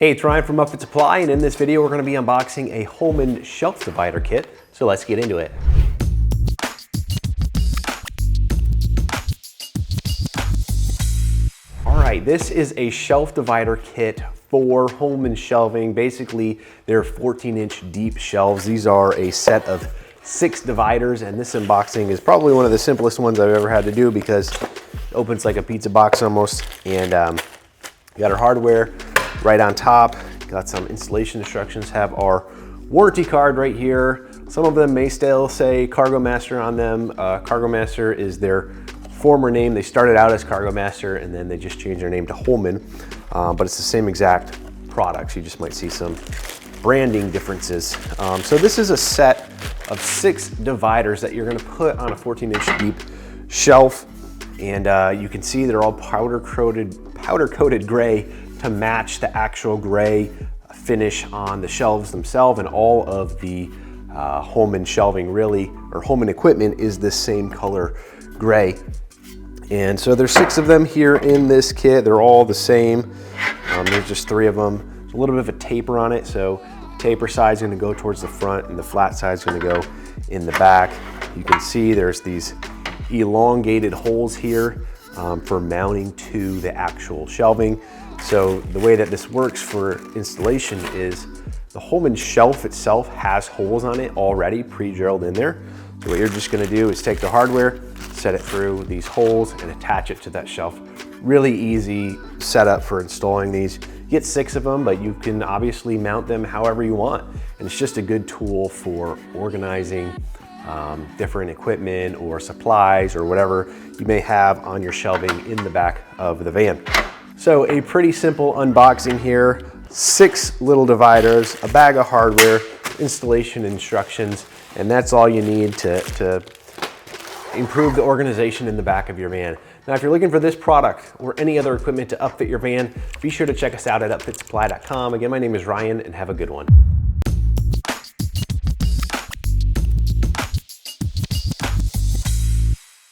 Hey, it's Ryan from Upfit Supply, and in this video we're going to be unboxing a Holman shelf divider kit. So let's get into it. All right, this is a shelf divider kit for Holman shelving. Basically, they're 14-inch deep shelves. These are a set of 6 dividers, and this unboxing is probably one of the simplest ones I've ever had to do because it opens like a pizza box almost. And you got our hardware right on top, got some installation instructions, have our warranty card right here. Some of them may still say Kargo Master on them. Kargo Master is their former name. They started out as Kargo Master and then they just changed their name to Holman, but it's the same exact products. You just might see some branding differences. So this is a set of 6 dividers that you're gonna put on a 14-inch deep shelf. And you can see they're all powder-coated gray to match the actual gray finish on the shelves themselves, and all of the Holman shelving really, or Holman equipment, is the same color gray. And so there's 6 of them here in this kit. They're all the same. There's just 3 of them. There's a little bit of a taper on it, so the taper side's gonna go towards the front and the flat side's gonna go in the back. You can see there's these elongated holes here for mounting to the actual shelving. So the way that this works for installation is the Holman shelf itself has holes on it already pre-drilled in there. So what you're just gonna do is take the hardware, set it through these holes and attach it to that shelf. Really easy setup for installing these. You get 6 of them, but you can obviously mount them however you want. And it's just a good tool for organizing different equipment or supplies or whatever you may have on your shelving in the back of the van. So a pretty simple unboxing here. 6 little dividers, a bag of hardware, installation instructions, and that's all you need to improve the organization in the back of your van. Now, if you're looking for this product or any other equipment to upfit your van, be sure to check us out at upfitsupply.com. Again, my name is Ryan, and have a good one.